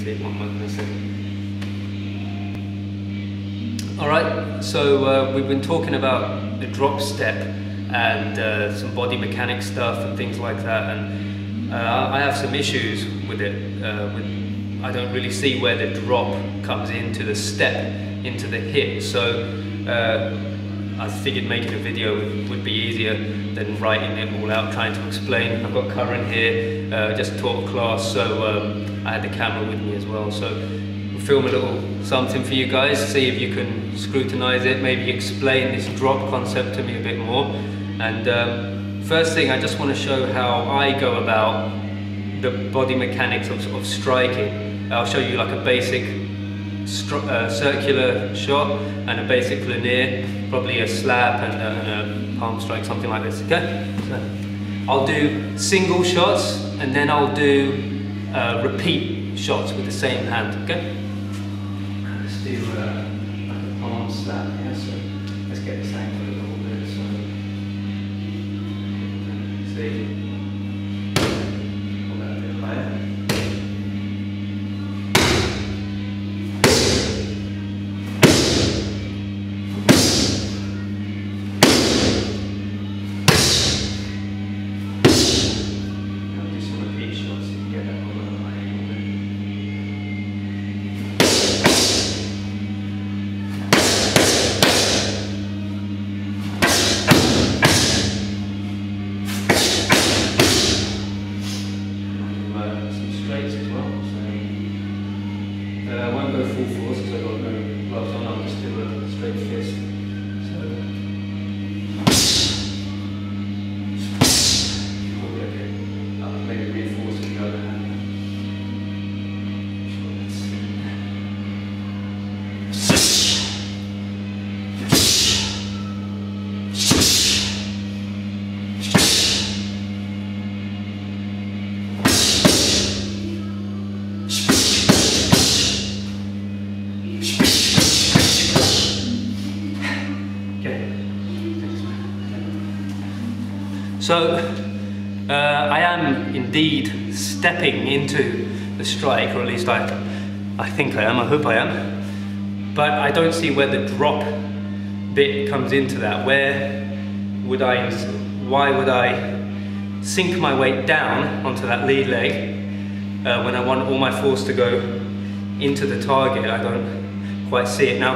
it, what am I going to say? Alright, so we've been talking about the drop step and some body mechanics stuff and things like that, and I have some issues with it. I don't really see where the drop comes into the step, into the hit, so I figured making a video would be easier than writing it all out, trying to explain. I've got Curran here, just taught a class, so I had the camera with me as well, so we'll film a little something for you guys, see if you can scrutinize it, maybe explain this drop concept to me a bit more. And first thing, I just want to show how I go about the body mechanics of striking. I'll show you like a basic circular shot and a basic linear, probably a slap and a palm strike, something like this, okay? So I'll do single shots and then I'll do repeat shots with the same hand, okay? Let's do like a palm slap here, so let's get this angle a little bit, so see. Pull that a bit higher. I won't go full force because I've got no gloves on, I'll just do a straight fist. So, okay. I'll maybe reinforce with the other hand. So, I am indeed stepping into the strike, or at least I think I am, I hope I am. But I don't see where the drop bit comes into that. Why would I sink my weight down onto that lead leg when I want all my force to go into the target? I don't quite see it now.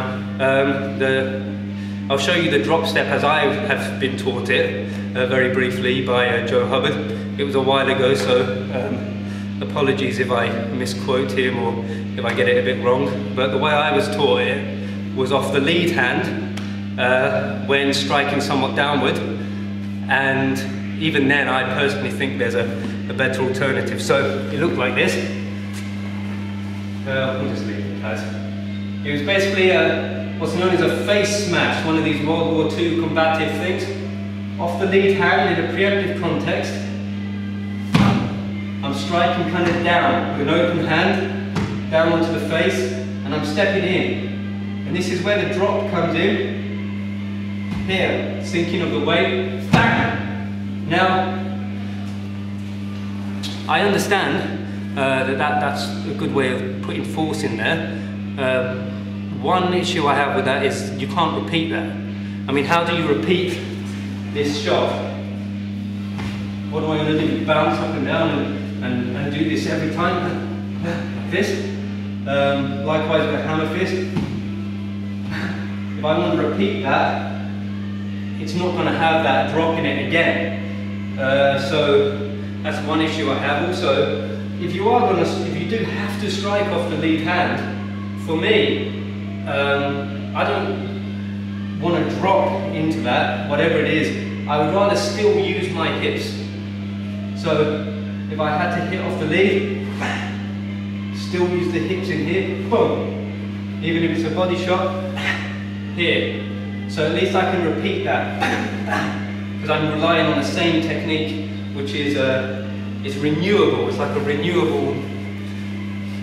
I'll show you the drop step as I have been taught it, very briefly by Joe Hubbard. It was a while ago, so apologies if I misquote him or if I get it a bit wrong. But the way I was taught it was off the lead hand when striking somewhat downward. And even then, I personally think there's a better alternative. So it looked like this. I'll just leave it as. It was basically what's known as a face smash, one of these World War II combative things. Off the lead hand in a preemptive context, I'm striking kind of down with an open hand, down onto the face, and I'm stepping in. And this is where the drop comes in. Here, sinking of the weight, bang! Now, I understand that's a good way of putting force in there. One issue I have with that is you can't repeat that. I mean, how do you repeat this shot? What am I going to do? Bounce up and down and do this every time? Like this? Likewise with a hammer fist. If I want to repeat that, it's not going to have that drop in it again. So that's one issue I have. Also, if you do have to strike off the lead hand, for me, I don't want to drop into that, whatever it is. I would rather still use my hips. So if I had to hit off the lead, still use the hips in here, boom. Even if it's a body shot, here. So at least I can repeat that, because I'm relying on the same technique, which is it's renewable. It's like a renewable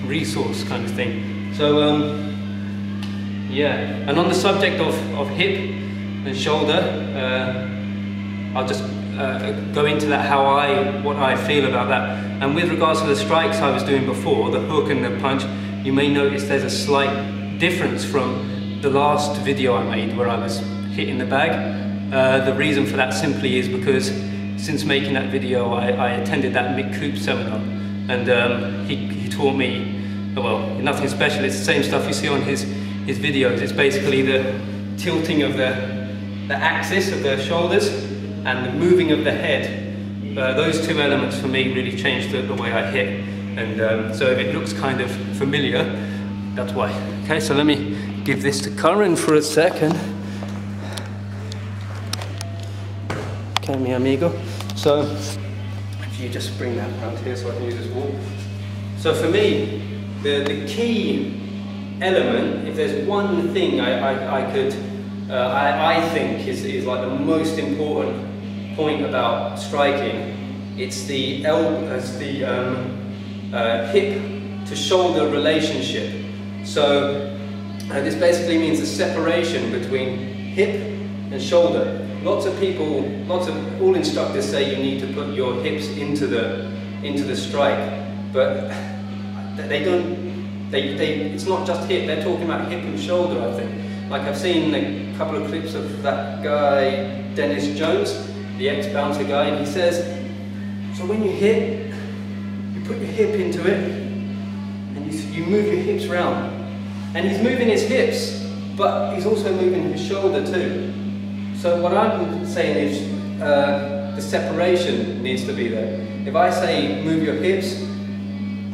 resource kind of thing. So yeah. And on the subject of hip and shoulder, I'll just go into that, what I feel about that. And with regards to the strikes I was doing before, the hook and the punch, you may notice there's a slight difference from the last video I made where I was hitting the bag. The reason for that simply is because since making that video, I attended that Mick Coop seminar, and he taught me, well, nothing special. It's the same stuff you see on his videos. It's basically the tilting of the axis of the shoulders and the moving of the head. Those two elements for me really changed the way I hit, and so if it looks kind of familiar, that's why. Okay, so let me give this to Karin for a second. Okay, mi amigo. So if you just bring that around here so I can use this wall. So for me, the key element, if there's one thing I think is like the most important point about striking, it's the hip to shoulder relationship. So this basically means the separation between hip and shoulder. Lots of all instructors say you need to put your hips into the strike, but they don't. It's not just hip. They're talking about hip and shoulder, I think. Like I've seen a couple of clips of that guy Dennis Jones, the ex-bouncer guy, and he says, so when you hit, you put your hip into it, and you move your hips round. And he's moving his hips, but he's also moving his shoulder too. So what I'm saying is the separation needs to be there. If I say move your hips,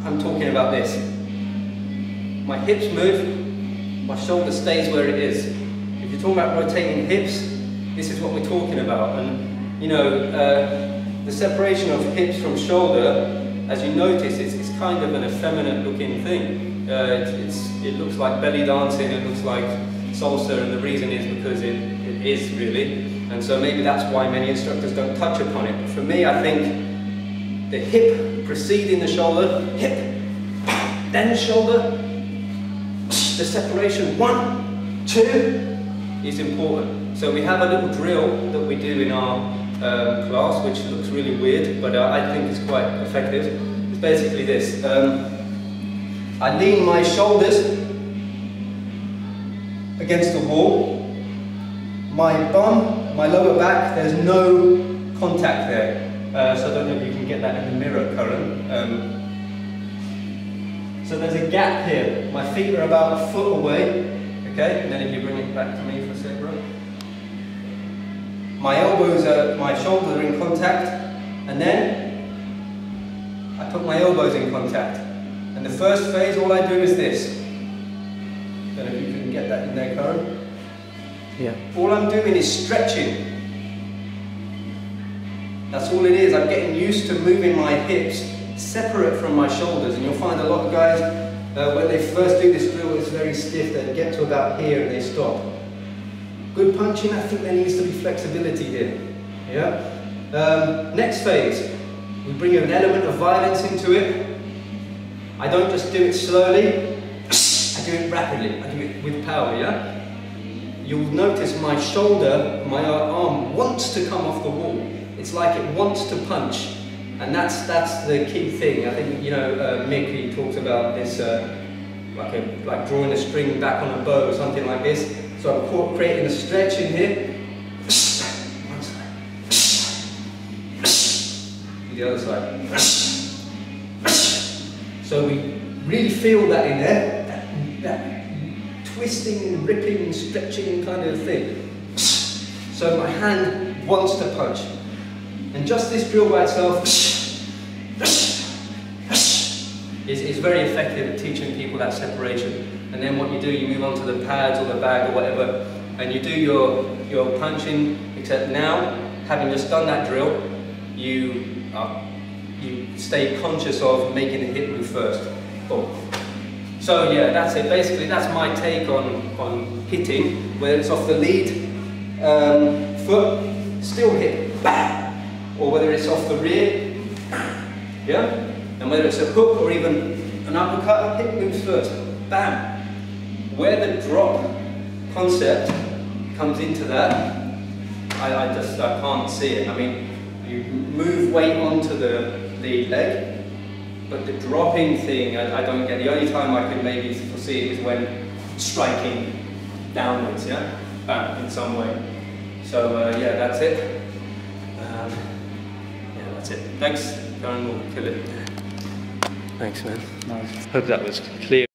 I'm talking about this. My hips move, my shoulder stays where it is. If you're talking about rotating hips, this is what we're talking about. And you know, the separation of hips from shoulder, as you notice, it's kind of an effeminate looking thing. It looks like belly dancing, it looks like salsa, and the reason is because it is really. And so maybe that's why many instructors don't touch upon it. But for me, I think the hip preceding the shoulder, hip, then shoulder, the separation 1, 2 is important. So we have a little drill that we do in our class, which looks really weird, but I think it's quite effective. It's basically this. I lean my shoulders against the wall. My bum, my lower back, there's no contact there. So I don't know if you can get that in the mirror, Karin. So there's a gap here. My feet are about a foot away. Okay, and then if you bring it back to me for a sec, bro. My elbows are, my shoulders are in contact, and then I put my elbows in contact. And the first phase, all I do is this. Don't know if you can get that in there, Karin. Yeah. All I'm doing is stretching. That's all it is. I'm getting used to moving my hips separate from my shoulders, and you'll find a lot of guys when they first do this drill, it's very stiff. They get to about here and they stop. Good punching, I think there needs to be flexibility here. Yeah. Next phase, we bring an element of violence into it. I don't just do it slowly. I do it rapidly. I do it with power. Yeah. You'll notice my shoulder, my arm wants to come off the wall. It's like it wants to punch, and that's the key thing. I think, you know, Mick, he talks about this like drawing a string back on a bow or something like this. So I'm creating a stretch in here. One side. The other side. So we really feel that in there, that twisting, ripping, stretching kind of thing. So my hand wants to punch. And just this drill by itself is very effective at teaching people that separation. And then what you do, you move on to the pads or the bag or whatever, and you do your punching, except now, having just done that drill, you stay conscious of making the hip move first. Boom. So yeah, that's it. Basically, that's my take on hitting, whether it's off the lead foot, still hit, bang, or whether it's off the rear, yeah, and whether it's a hook or even an uppercut, hip moves first, bam. Where the drop concept comes into that, I can't see it. I mean, You move weight onto the leg, but the dropping thing, I don't get. The only time I could maybe foresee it is when striking downwards, yeah? In some way. So yeah, that's it. Yeah, that's it. Thanks, Karen, we'll kill it. Thanks, man. Nice. Hope that was clear.